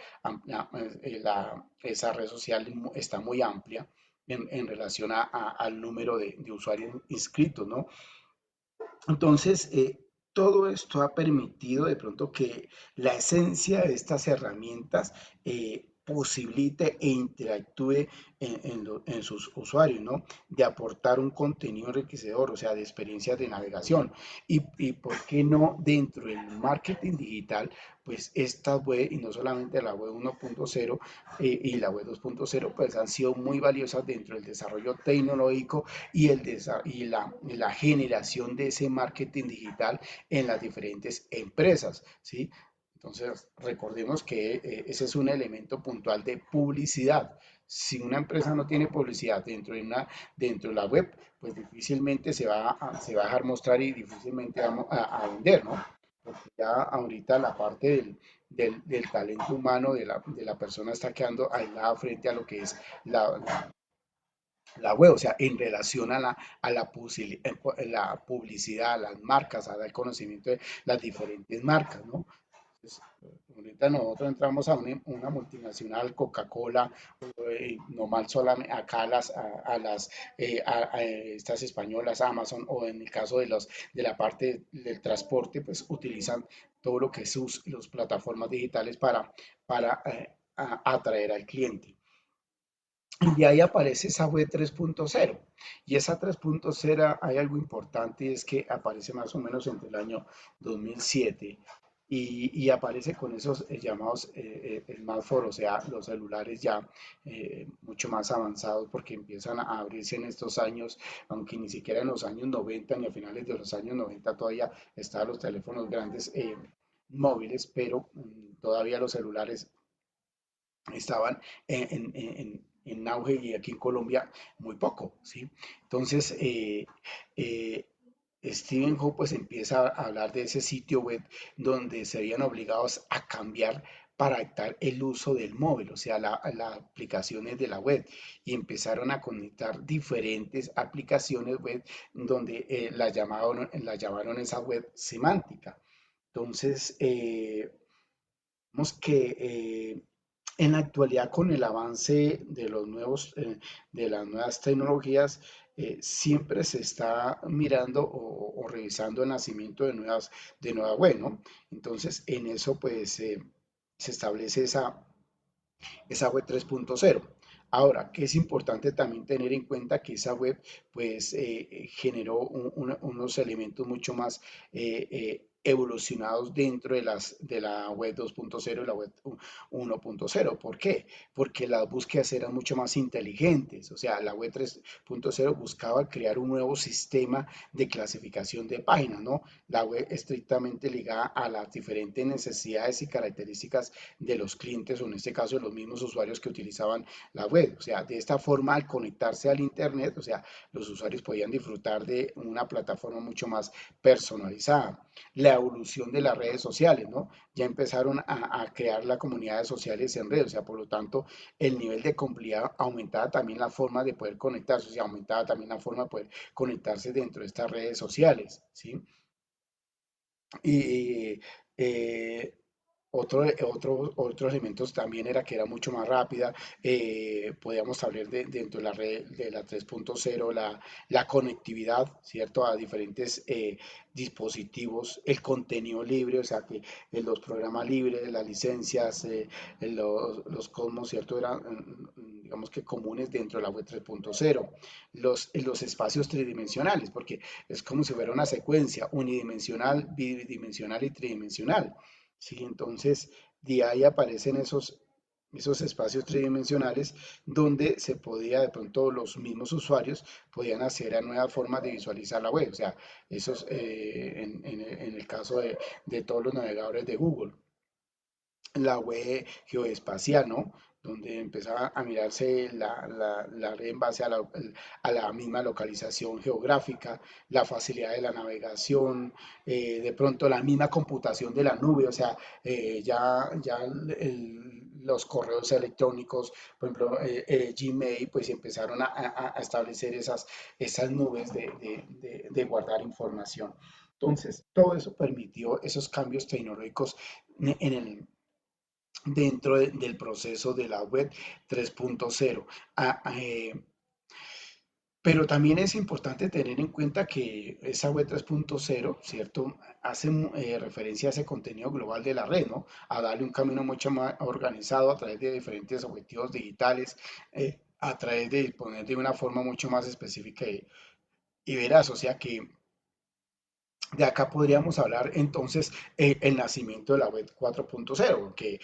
esa red social está muy amplia en relación al número de usuarios inscritos, ¿no? Entonces, todo esto ha permitido de pronto que la esencia de estas herramientas posibilite e interactúe en sus usuarios, ¿no? De aportar un contenido enriquecedor, o sea, de experiencias de navegación. Y por qué no dentro del marketing digital, pues esta web, y no solamente la web 1.0 y la web 2.0, pues han sido muy valiosas dentro del desarrollo tecnológico y la generación de ese marketing digital en las diferentes empresas, ¿sí? Entonces, recordemos que ese es un elemento puntual de publicidad. Si una empresa no tiene publicidad dentro de la web, pues difícilmente se va a dejar mostrar y difícilmente vamos a vender, ¿no? Porque ya ahorita la parte del talento humano de la persona está quedando aislada frente a lo que es la web, o sea, en relación a la publicidad, a las marcas, a dar conocimiento de las diferentes marcas, ¿no? Entonces, ahorita nosotros entramos a una multinacional, Coca-Cola, no mal solamente acá a estas españolas, Amazon, o en el caso de la parte del transporte, pues utilizan todo lo que es las plataformas digitales para atraer al cliente. Y ahí aparece esa web 3.0. Y esa 3.0 hay algo importante y es que aparece más o menos entre el año 2007 y aparece con esos llamados smartphones, o sea, los celulares ya mucho más avanzados porque empiezan a abrirse en estos años, aunque ni siquiera en los años 90 ni a finales de los años 90 todavía estaban los teléfonos grandes móviles, pero todavía los celulares estaban en auge y aquí en Colombia muy poco, ¿sí? Entonces, eh, Stephen Howe pues empieza a hablar de ese sitio web donde serían obligados a cambiar para adaptar el uso del móvil, o sea, las aplicaciones de la web, y empezaron a conectar diferentes aplicaciones web donde la llamaron esa web semántica. Entonces, vemos que en la actualidad con el avance de de las nuevas tecnologías, siempre se está mirando o revisando el nacimiento de nueva web, ¿no? Entonces, en eso pues se establece esa web 3.0. Ahora, que es importante también tener en cuenta que esa web pues generó unos elementos mucho más evolucionados dentro de la web 2.0 y la web 1.0. ¿Por qué? Porque las búsquedas eran mucho más inteligentes. O sea, la web 3.0 buscaba crear un nuevo sistema de clasificación de páginas, ¿no? La web estrictamente ligada a las diferentes necesidades y características de los clientes o en este caso de los mismos usuarios que utilizaban la web. O sea, de esta forma al conectarse al Internet, o sea, los usuarios podían disfrutar de una plataforma mucho más personalizada. La evolución de las redes sociales, ¿no? Ya empezaron a crear las comunidades sociales en redes, o sea, por lo tanto, el nivel de complejidad aumentaba también la forma de poder conectarse, o sea, aumentaba también la forma de poder conectarse dentro de estas redes sociales, ¿sí? Y eh, otros elementos también era que era mucho más rápida. Podíamos hablar dentro de la red de la 3.0, la conectividad, ¿cierto? A diferentes dispositivos, el contenido libre, o sea que los programas libres, las licencias, los cosmos, ¿cierto? Eran, digamos que comunes dentro de la web 3.0. Los espacios tridimensionales, porque es como si fuera una secuencia unidimensional, bidimensional y tridimensional. ¿Sí? Entonces, de ahí aparecen esos espacios tridimensionales donde se podía, de pronto los mismos usuarios podían hacer a nuevas formas de visualizar la web. O sea, esos en el caso de todos los navegadores de Google la web geoespacial, ¿no? Donde empezaba a mirarse la red en base a la misma localización geográfica, la facilidad de la navegación, de pronto la misma computación de la nube, o sea, los correos electrónicos, por ejemplo, Gmail, pues empezaron a establecer esas nubes de guardar información. Entonces, todo eso permitió esos cambios tecnológicos en el, del proceso de la web 3.0. Ah, pero también es importante tener en cuenta que esa web 3.0, ¿cierto? Hace referencia a ese contenido global de la red, ¿no? A darle un camino mucho más organizado a través de diferentes objetivos digitales, a través de disponer de una forma mucho más específica y veraz, o sea que de acá podríamos hablar entonces el nacimiento de la web 4.0, que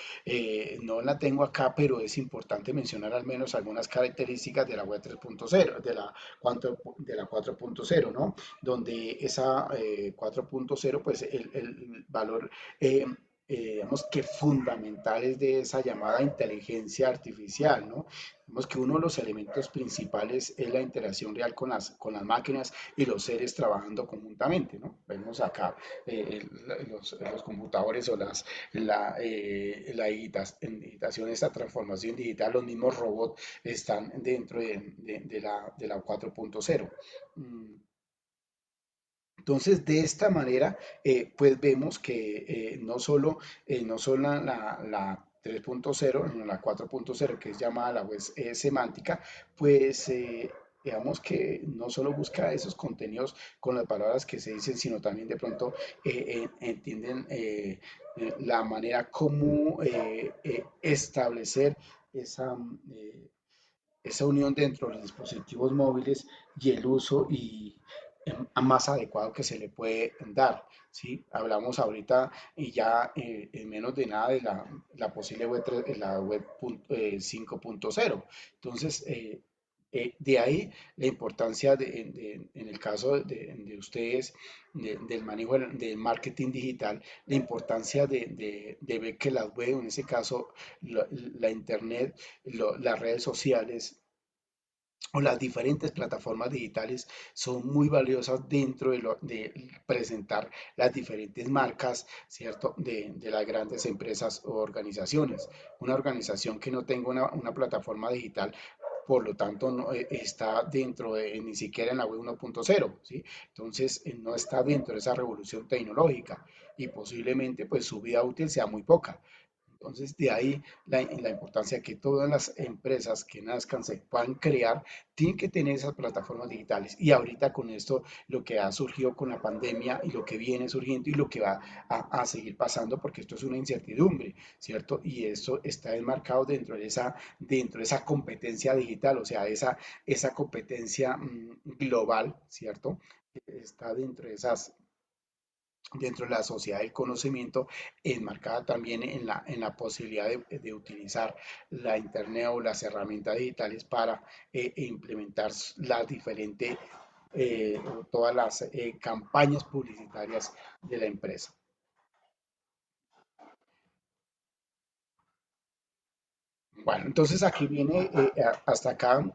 no la tengo acá, pero es importante mencionar al menos algunas características de la web 3.0, de la 4.0, ¿no? Donde esa 4.0, pues el valor, digamos que fundamentales de esa llamada inteligencia artificial, ¿no? Vemos que uno de los elementos principales es la interacción real con las máquinas y los seres trabajando conjuntamente, ¿no? Vemos acá los computadores o la digitación, esta transformación digital, los mismos robots están dentro de la 4.0. Entonces, de esta manera, pues vemos que no solo la 3.0, sino la 4.0, que es llamada la web semántica, pues digamos que no solo busca esos contenidos con las palabras que se dicen, sino también de pronto entienden la manera como establecer esa, esa unión dentro de los dispositivos móviles y el uso más adecuado que se le puede dar. ¿Sí? Hablamos ahorita y ya en menos de nada de la posible web, la web 5.0. Entonces, de ahí la importancia en el caso de ustedes, del manejo del marketing digital, la importancia de ver que las web, en ese caso la internet, las redes sociales, o las diferentes plataformas digitales son muy valiosas dentro de presentar las diferentes marcas, ¿cierto? De las grandes empresas o organizaciones. Una organización que no tenga una plataforma digital, por lo tanto, no está dentro de, ni siquiera en la web 1.0, ¿sí? Entonces, no está dentro de esa revolución tecnológica y posiblemente pues su vida útil sea muy poca. Entonces, de ahí la importancia que todas las empresas que nazcan se puedan crear, tienen que tener esas plataformas digitales. Y ahorita con esto, lo que ha surgido con la pandemia y lo que viene surgiendo y lo que va a seguir pasando, porque esto es una incertidumbre, ¿cierto? Y esto está enmarcado dentro de esa competencia digital, o sea, esa competencia global, ¿cierto? Está dentro de la sociedad del conocimiento, enmarcada también en la posibilidad de utilizar la Internet o las herramientas digitales para implementar las diferentes, todas las campañas publicitarias de la empresa. Bueno, entonces aquí viene, hasta acá,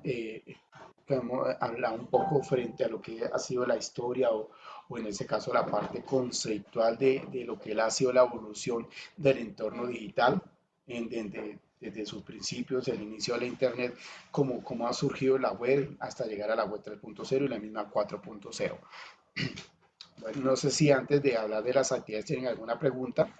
podemos hablar un poco frente a lo que ha sido la historia o en este caso la parte conceptual de lo que ha sido la evolución del entorno digital desde sus principios, el inicio de la Internet, cómo ha surgido la web hasta llegar a la web 3.0 y la misma 4.0. Bueno, no sé si antes de hablar de las actividades tienen alguna pregunta.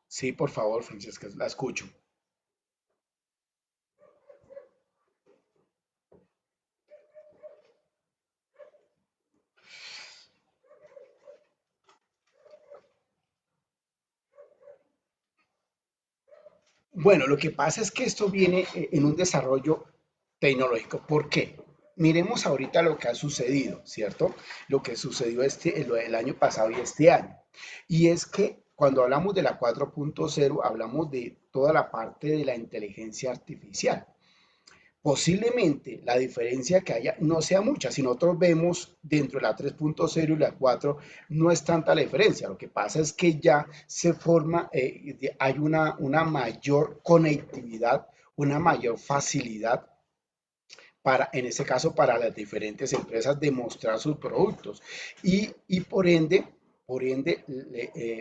Sí, por favor, Francesca, la escucho. Bueno, lo que pasa es que esto viene en un desarrollo tecnológico. ¿Por qué? Miremos ahorita lo que ha sucedido, ¿cierto? Lo que sucedió el año pasado y este año. Y es que cuando hablamos de la 4.0, hablamos de toda la parte de la inteligencia artificial. Posiblemente la diferencia que haya no sea mucha. Si nosotros vemos dentro de la 3.0 y la 4, no es tanta la diferencia. Lo que pasa es que ya se forma, hay una mayor conectividad, una mayor facilidad para, en este caso, para las diferentes empresas demostrar sus productos y por ende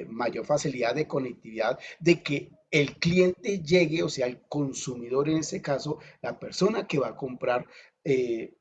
mayor facilidad de conectividad de que el cliente llegue, o sea, el consumidor en este caso, la persona que va a comprar, eh,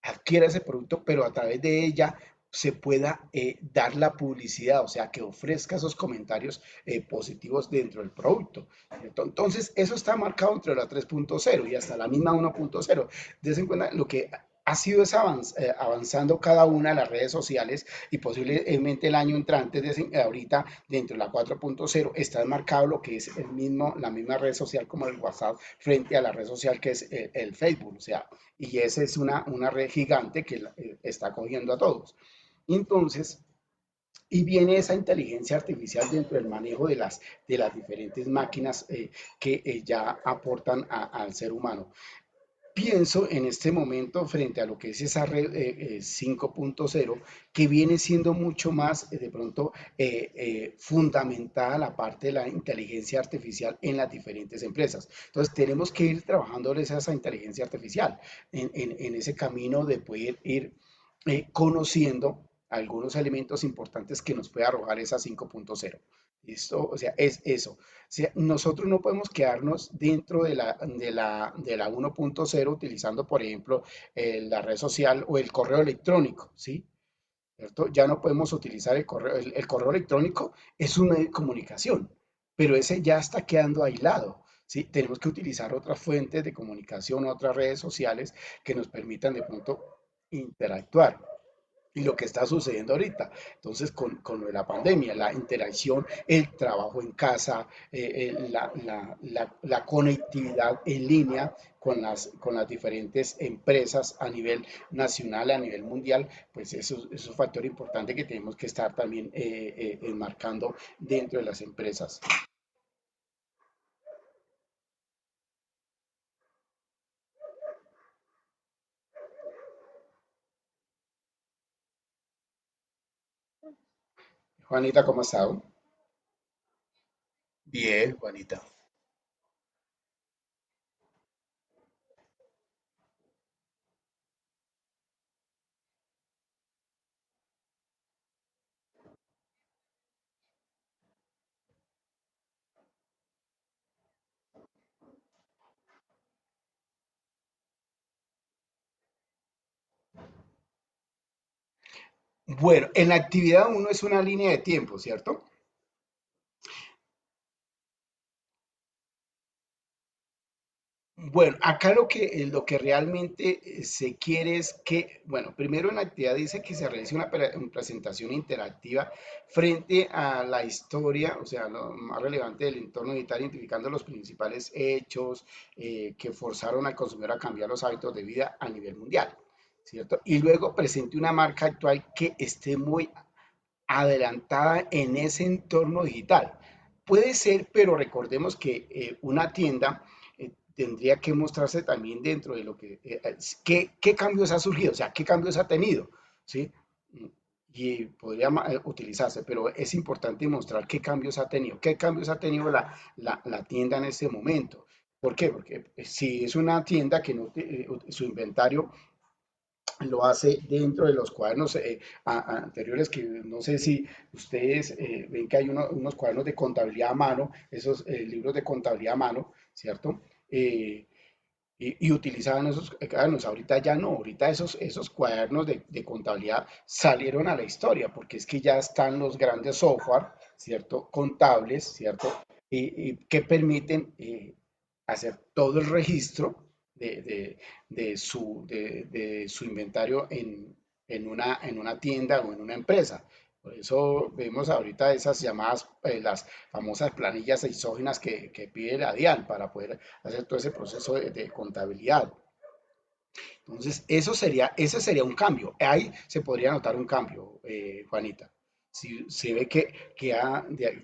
adquiera ese producto, pero a través de ella se pueda dar la publicidad, o sea, que ofrezca esos comentarios positivos dentro del producto. Entonces, eso está marcado entre la 3.0 y hasta la misma 1.0. Des en cuenta lo que ha sido es avanzando cada una de las redes sociales y posiblemente el año entrante, ahorita dentro de la 4.0, está marcado lo que es la misma red social como el WhatsApp frente a la red social que es el Facebook, o sea, y esa es una red gigante que está cogiendo a todos. Entonces, y viene esa inteligencia artificial dentro del manejo de las diferentes máquinas que ya aportan al ser humano. Pienso en este momento frente a lo que es esa red 5.0, que viene siendo mucho más de pronto fundamentada la parte de la inteligencia artificial en las diferentes empresas. Entonces tenemos que ir trabajando en esa inteligencia artificial, en ese camino de poder ir conociendo algunos elementos importantes que nos puede arrojar esa 5.0. ¿Listo? O sea, es eso. O sea, nosotros no podemos quedarnos dentro de la 1.0 utilizando, por ejemplo, la red social o el correo electrónico, ¿sí? ¿Cierto? Ya no podemos utilizar el correo. El correo electrónico es un medio de comunicación, pero ese ya está quedando aislado, ¿sí? Tenemos que utilizar otras fuentes de comunicación, otras redes sociales que nos permitan de pronto interactuar y lo que está sucediendo ahorita. Entonces, con lo de la pandemia, la interacción, el trabajo en casa, la conectividad en línea con las diferentes empresas a nivel nacional, a nivel mundial, pues eso es un factor importante que tenemos que estar también enmarcando dentro de las empresas. Juanita, ¿cómo has estado? Bien, Juanita. Bueno, en la actividad uno es una línea de tiempo, ¿cierto? Bueno, acá lo que realmente se quiere es que, bueno, primero en la actividad dice que se realice una presentación interactiva frente a la historia, o sea, lo más relevante del entorno digital, identificando los principales hechos que forzaron al consumidor a cambiar los hábitos de vida a nivel mundial, ¿cierto? Y luego presente una marca actual que esté muy adelantada en ese entorno digital. Puede ser, pero recordemos que una tienda tendría que mostrarse también dentro de lo que, qué cambios ha surgido, o sea, qué cambios ha tenido, ¿sí? Y podría utilizarse, pero es importante mostrar qué cambios ha tenido, qué cambios ha tenido la tienda en este momento. ¿Por qué? Porque si es una tienda que no, su inventario lo hace dentro de los cuadernos anteriores, que no sé si ustedes ven que hay unos cuadernos de contabilidad a mano, esos libros de contabilidad a mano, ¿cierto? Y utilizaban esos cuadernos. Ahorita ya no, ahorita esos cuadernos de contabilidad salieron a la historia, porque es que ya están los grandes software, ¿cierto? Contables, ¿cierto? Y que permiten hacer todo el registro de, de- de su inventario en una tienda o en una empresa. Por eso vemos ahorita esas llamadas, las famosas planillas exógenas que pide la DIAN para poder hacer todo ese proceso de contabilidad. Entonces, ese sería un cambio. Ahí se podría notar un cambio, Juanita. Si se ve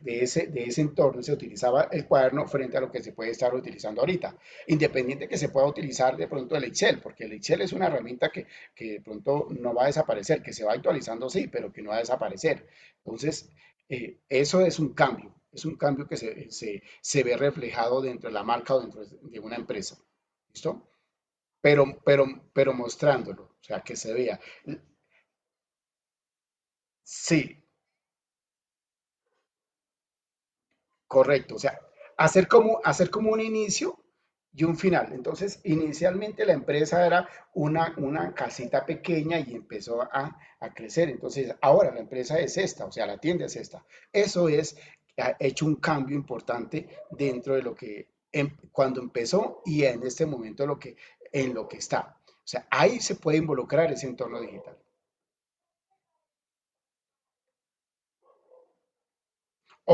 de ese entorno se utilizaba el cuaderno frente a lo que se puede estar utilizando ahorita. Independiente que se pueda utilizar de pronto el Excel, porque el Excel es una herramienta que de pronto no va a desaparecer, que se va actualizando, sí, pero que no va a desaparecer. Entonces, eso es un cambio que se ve reflejado dentro de la marca o dentro de una empresa. ¿Listo? Pero mostrándolo, o sea, que se vea. Sí, correcto, o sea, hacer como un inicio y un final. Entonces, inicialmente la empresa era una casita pequeña y empezó a crecer. Entonces, ahora la empresa es esta, o sea, la tienda es esta. Eso es, ha hecho un cambio importante dentro de lo que cuando empezó y en este momento en lo que está. O sea, ahí se puede involucrar ese entorno digital.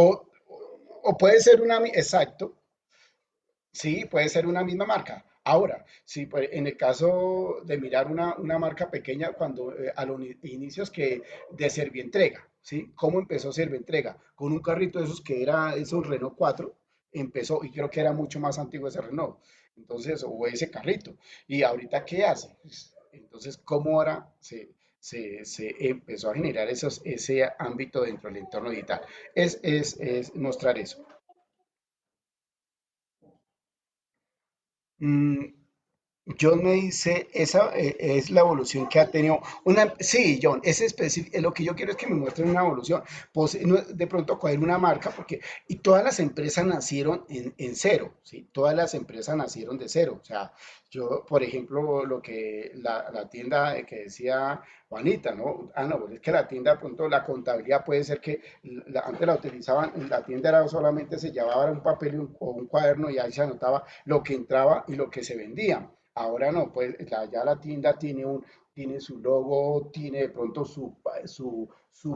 O, o puede ser exacto, sí, puede ser una misma marca. Ahora, sí, pues, en el caso de mirar una marca pequeña, cuando a los inicios que de Servientrega, ¿sí? ¿Cómo empezó Servientrega? Con un carrito de esos que era esos Renault 4, empezó, y creo que era mucho más antiguo ese Renault. Entonces, o ese carrito. ¿Y ahorita qué hace? Pues, entonces, ¿cómo ahora se empezó a generar ese ámbito dentro del entorno digital? Es mostrar eso. Mm, John me dice, esa es la evolución que ha tenido una, sí, John, es específico, lo que yo quiero es que me muestren una evolución, pues, no, de pronto coger una marca, porque, y todas las empresas nacieron en cero, ¿sí? Todas las empresas nacieron de cero, o sea, yo, por ejemplo, lo que, la tienda que decía Juanita, ¿no? Ah, no, pues es que la tienda, de pronto, la contabilidad puede ser que antes la utilizaban, la tienda era solamente se llevaba un papel o un cuaderno y ahí se anotaba lo que entraba y lo que se vendía. Ahora no, pues ya la tienda tiene su logo, tiene de pronto su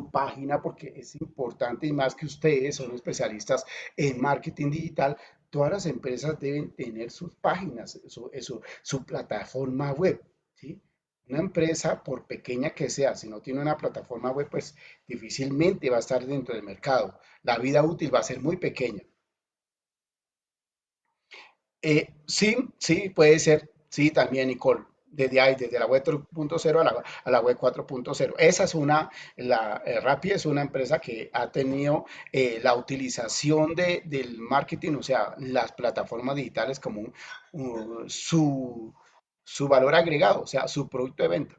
página, porque es importante y más que ustedes son especialistas en marketing digital, todas las empresas deben tener sus páginas, su plataforma web, ¿sí? Una empresa, por pequeña que sea, si no tiene una plataforma web, pues difícilmente va a estar dentro del mercado. La vida útil va a ser muy pequeña. Sí, sí, puede ser. Sí, también, Nicole. Desde ahí, desde la web 3.0 a la web 4.0. Esa es Rappi es una empresa que ha tenido la utilización del marketing, o sea, las plataformas digitales como su valor agregado, o sea, su producto de venta.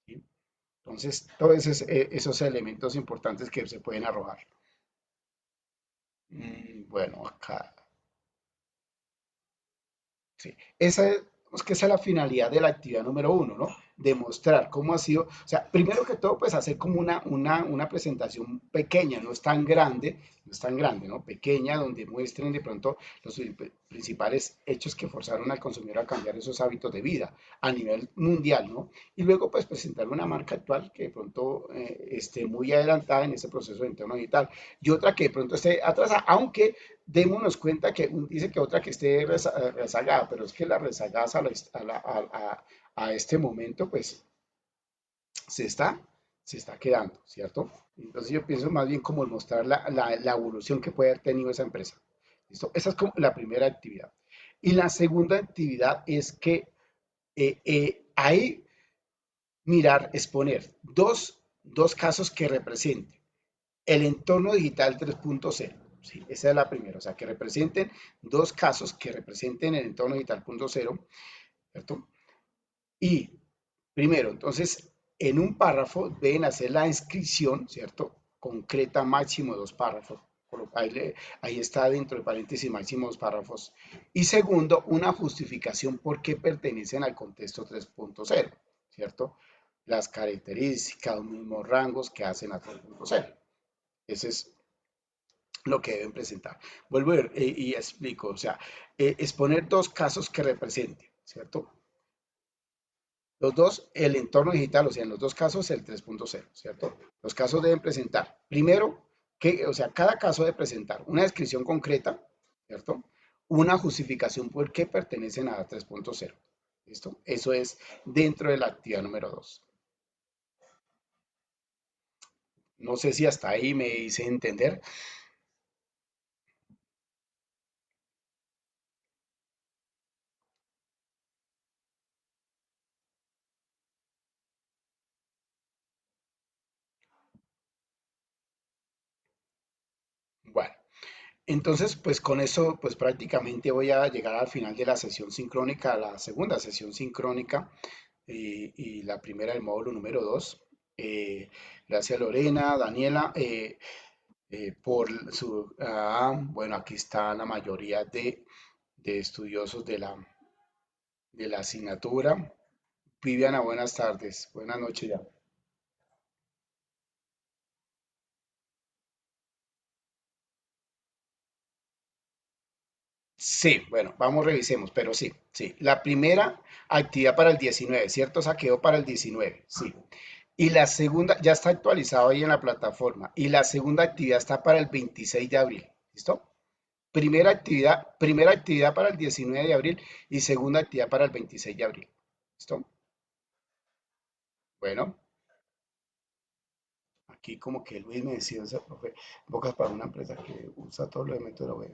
¿Sí? Entonces, todos esos elementos importantes que se pueden arrojar. Bueno, acá. Sí, esa es la finalidad de la actividad número uno, ¿no? Demostrar cómo ha sido, o sea, primero que todo, pues hacer como una presentación pequeña, no es tan grande, no es tan grande, ¿no? Pequeña, donde muestren de pronto los principales hechos que forzaron al consumidor a cambiar esos hábitos de vida a nivel mundial, ¿no? Y luego, pues, presentar una marca actual que de pronto esté muy adelantada en ese proceso de entorno digital y otra que de pronto esté atrasada, aunque démonos cuenta que dice que otra que esté rezagada, pero es que la rezagadas a este momento, pues se está, se está quedando, ¿cierto? Entonces yo pienso más bien como el mostrar la evolución que puede haber tenido esa empresa. ¿Listo? Esa es como la primera actividad. Y la segunda actividad es que hay mirar, exponer dos casos que representen el entorno digital 3.0. Sí, esa es la primera, o sea, que representen dos casos que representen el entorno digital 3.0, ¿cierto? Y primero, entonces, en un párrafo deben hacer la inscripción, ¿cierto? Concreta máximo dos párrafos. Ahí está dentro de paréntesis máximo dos párrafos. Y segundo, una justificación por qué pertenecen al contexto 3.0, ¿cierto? Las características, los mismos rangos que hacen a 3.0. Ese es lo que deben presentar. Vuelvo y explico, o sea, exponer dos casos que representen, ¿cierto? Los dos, el entorno digital, o sea, en los dos casos el 3.0, ¿cierto? Los casos deben presentar, primero, o sea, cada caso debe presentar una descripción concreta, ¿cierto? Una justificación por qué pertenecen a 3.0, ¿listo? Eso es dentro de la actividad número 2. No sé si hasta ahí me hice entender. Bueno, entonces, pues con eso, pues prácticamente voy a llegar al final de la sesión sincrónica, la segunda sesión sincrónica y la primera del módulo número 2. Gracias Lorena, Daniela, por bueno, aquí está la mayoría de estudiosos de la asignatura. Viviana, buenas tardes, buenas noches ya. Sí, bueno, vamos, revisemos, pero sí, sí. La primera actividad para el 19, ¿cierto? Saqueo para el 19, sí. Y la segunda, ya está actualizado ahí en la plataforma. Y la segunda actividad está para el 26 de abril, ¿listo? Primera actividad para el 19 de abril y segunda actividad para el 26 de abril, ¿listo? Bueno, aquí como que Luis me decía, o sea, profe, en pocas para una empresa que usa todos los elementos de la web.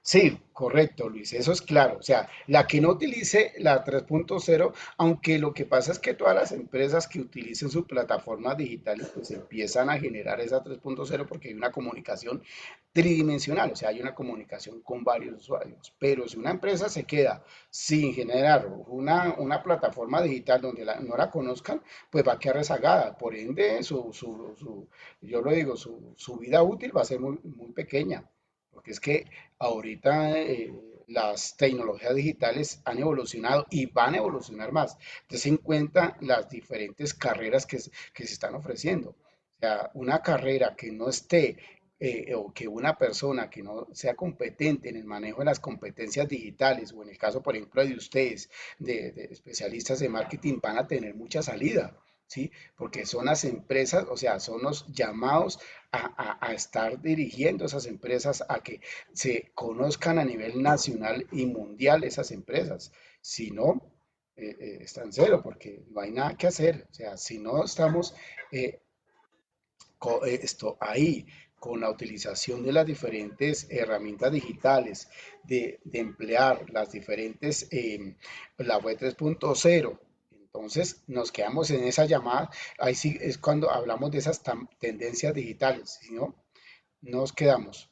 Sí, correcto, Luis, eso es claro. O sea, la que no utilice la 3.0, aunque lo que pasa es que todas las empresas que utilicen sus plataformas digitales, pues empiezan a generar esa 3.0 porque hay una comunicación tridimensional, o sea, hay una comunicación con varios usuarios. Pero si una empresa se queda sin generar una plataforma digital donde no la conozcan, pues va a quedar rezagada. Por ende, yo lo digo, su vida útil va a ser muy pequeña. Porque es que ahorita las tecnologías digitales han evolucionado y van a evolucionar más. Entonces, en cuenta las diferentes carreras que se están ofreciendo. O sea, una carrera que no esté o que una persona que no sea competente en el manejo de las competencias digitales, o en el caso, por ejemplo, de ustedes, de especialistas de marketing, van a tener mucha salida. ¿Sí? Porque son las empresas, o sea, son los llamados a estar dirigiendo esas empresas, a que se conozcan a nivel nacional y mundial esas empresas. Si no, está en cero, porque no hay nada que hacer. O sea, si no estamos eh, ahí con la utilización de las diferentes herramientas digitales, de emplear las diferentes, la web 3.0, entonces nos quedamos en esa llamada. Ahí sí es cuando hablamos de esas tendencias digitales, si no, nos quedamos.